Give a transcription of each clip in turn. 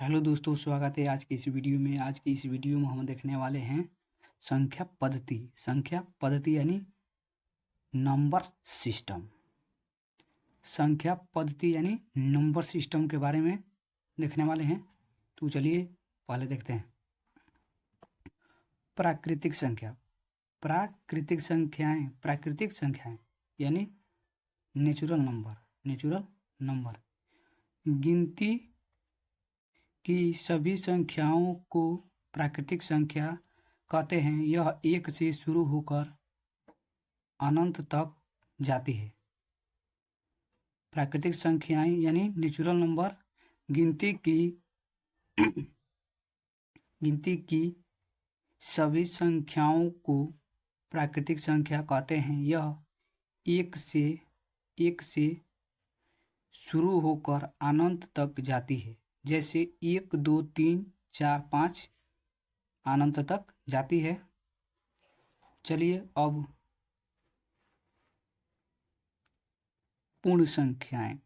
Hello दोस्तों, स्वागत है आज की इस वीडियो में। आज की इस वीडियो में हम देखने वाले हैं संख्या पद्धति। संख्या पद्धति यानी नंबर सिस्टम। संख्या पद्धति यानी नंबर सिस्टम के बारे में देखने वाले हैं। तो चलिए पहले देखते हैं प्राकृतिक संख्या। प्राकृतिक संख्याएं यानी नेचुरल नंबर गिनती की सभी संख्याओं को प्राकृतिक संख्या कहते हैं। यह एक से शुरू होकर अनंत तक जाती है। प्राकृतिक संख्याएं यानी नेचुरल नंबर गिनती की सभी संख्याओं को प्राकृतिक संख्या कहते हैं। यह एक से शुरू होकर अनंत तक जाती है। जैसे 1 2 3 4 5 अनंत तक जाती है। चलिए अब पूर्ण संख्याएं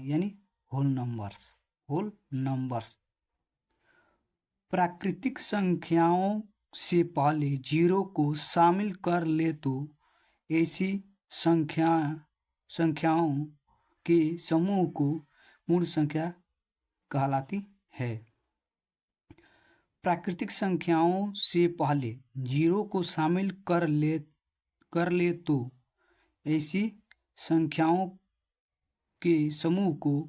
यानी होल नंबर्स। प्राकृतिक संख्याओं से पहले जीरो को शामिल कर ले तो ऐसी संख्याओं के समूह को पूर्ण संख्या कहलाती है। प्राकृतिक संख्याओं से पहले जीरो को शामिल कर ले तो ऐसी संख्याओं के समूह को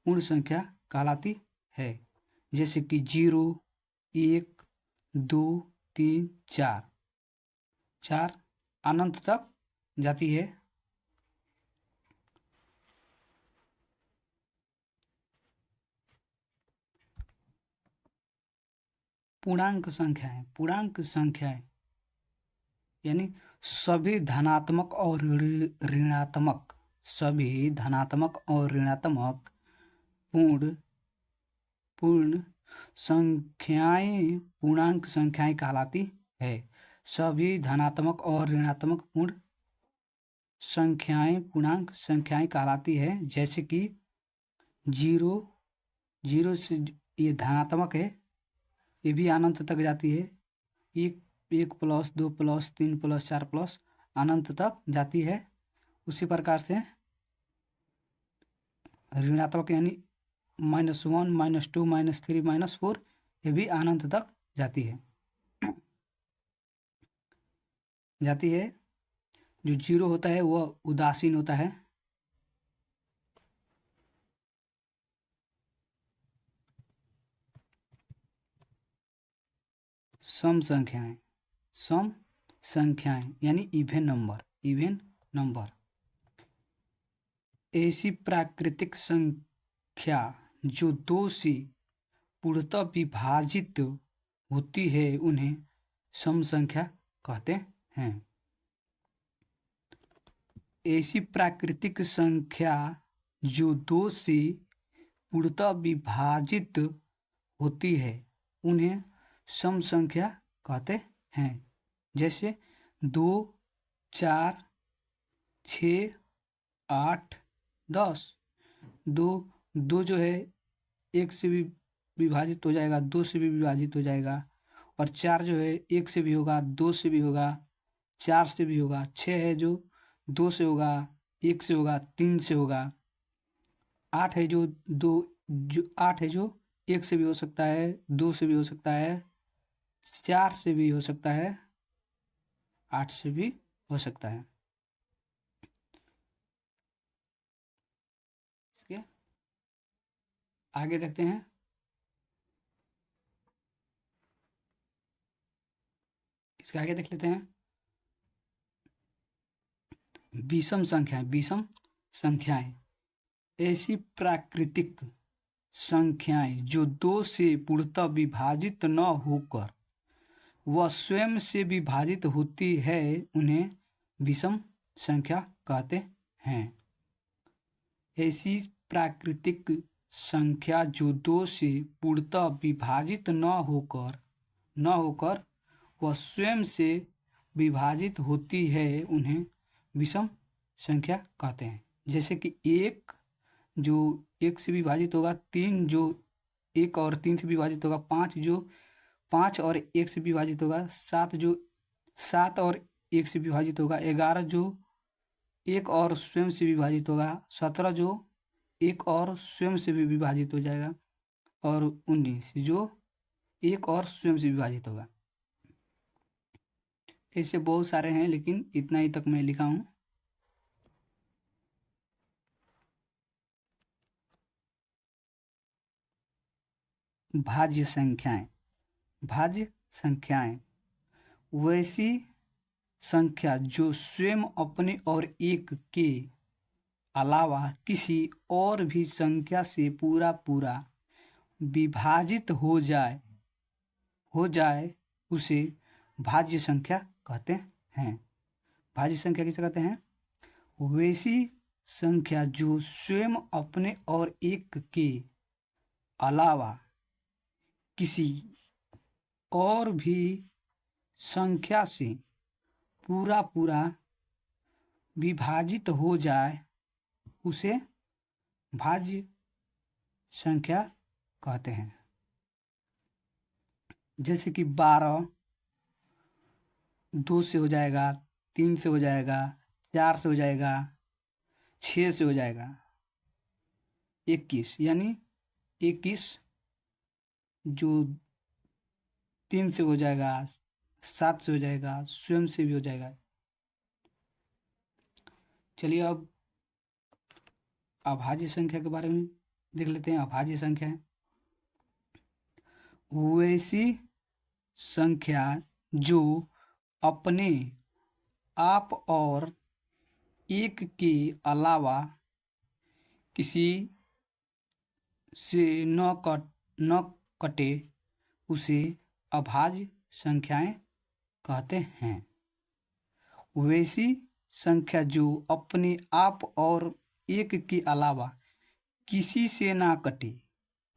पूर्ण संख्या कहलाती है। जैसे कि 0 1 2 3 4 अनंत तक जाती है। पूर्णांक संख्याएं यानी सभी धनात्मक और ऋणात्मक पूर्ण संख्याएं पूर्णांक संख्याएं कहलाती है। सभी धनात्मक और ऋणात्मक पूर्ण संख्याएं पूर्णांक संख्याएं कहलाती है। जैसे कि 0 से ये धनात्मक है, ये भी अनंत तक जाती है। 1 प्लस 2 प्लस 3 प्लस 4 प्लस अनंत तक जाती है। उसी प्रकार से ऋणात्मक यानी -1 -2 -3 -4 ये भी अनंत तक जाती है। जो 0 होता है वह उदासीन होता है। सम संख्याएं यानी इवन नंबर ऐसी प्राकृतिक संख्या जो 2 से पूर्णतः विभाजित होती है उन्हें सम संख्या कहते हैं। ऐसी प्राकृतिक संख्या जो 2 से पूर्णतः विभाजित होती है उन्हें सम संख्या कहते हैं। जैसे 2 4 6 8 10। दो जो है 1 से भी विभाजित हो जाएगा, 2 से भी विभाजित हो जाएगा। और 4 जो है 1 से भी होगा, 2 से भी होगा, 4 से भी होगा। 6 है जो 2 से होगा, 1 से होगा, 3 से होगा। 8 है जो 1 से भी हो सकता है, 2 से भी हो सकता है, 4 से भी हो सकता है, 8 से भी हो सकता है। इसके आगे देखते हैं। इसके आगे देख लेते हैं विषम संख्याएं ऐसी प्राकृतिक संख्याएं जो 2 से पूर्णतः विभाजित न होकर वह स्वयं से विभाजित होती है उन्हें विषम संख्या कहते हैं। ऐसी प्राकृतिक संख्या जो 2 से पूर्णतः विभाजित न होकर वह स्वयं से विभाजित होती है उन्हें विषम संख्या कहते हैं। जैसे कि 1 जो 1 से विभाजित होगा, 3 जो 1 और 3 से विभाजित होगा, 5 जो 5 और 1 से विभाजित होगा, 7 जो 7 और 1 से विभाजित होगा, 11 जो 1 और स्वयं से विभाजित होगा, 17 जो 1 और स्वयं से भी विभाजित हो जाएगा, और 19 जो 1 और स्वयं से विभाजित होगा। ऐसे बहुत सारे हैं, लेकिन इतना ही तक मैं लिखा हूँ। भाज्य संख्याएं। भाज्य संख्याएं वैसी संख्या जो स्वयं अपने और एक के अलावा किसी और भी संख्या से पूरा पूरा विभाजित हो जाए उसे भाज्य संख्या कहते हैं। भाज्य संख्या किसे कहते हैं? वैसी संख्या जो स्वयं अपने और एक के अलावा किसी और भी संख्या से पूरा पूरा विभाजित हो जाए उसे भाज्य संख्या कहते हैं। जैसे कि 12 2 से हो जाएगा, 3 से हो जाएगा, 4 से हो जाएगा, 6 से हो जाएगा, 21 यानी 21 जो 3 से हो जाएगा, 7 से हो जाएगा, स्वयं से भी हो जाएगा। चलिए अब अभाज्य संख्या के बारे में देख लेते हैं। अभाज्य संख्या है वैसी संख्या जो अपने आप और एक के अलावा किसी से न कटे उसे अभाज्य संख्याएं कहते हैं। वैसी संख्या जो अपने आप और एक के अलावा किसी से ना कटे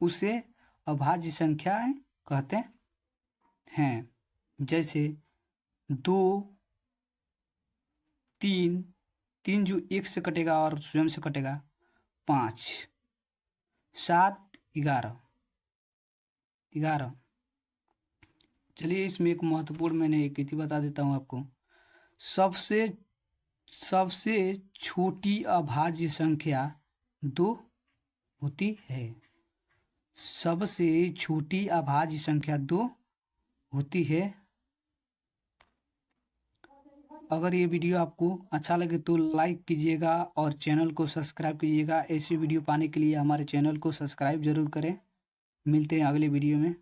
उसे अभाज्य संख्याएं कहते हैं। जैसे 2 3 जो 1 से कटेगा और स्वयं से कटेगा, 5 7 11। चलिए इसमें एक महत्वपूर्ण मैंने एक तिथि बता देता हूँ आपको। सबसे छोटी अभाज्य संख्या 2 होती है। सबसे छोटी अभाज्य संख्या 2 होती है। अगर ये वीडियो आपको अच्छा लगे तो लाइक कीजिएगा और चैनल को सब्सक्राइब कीजिएगा। ऐसे वीडियो पाने के लिए हमारे चैनल को सब्सक्राइब जरूर करें। मिलते हैं अगले वीडियो में।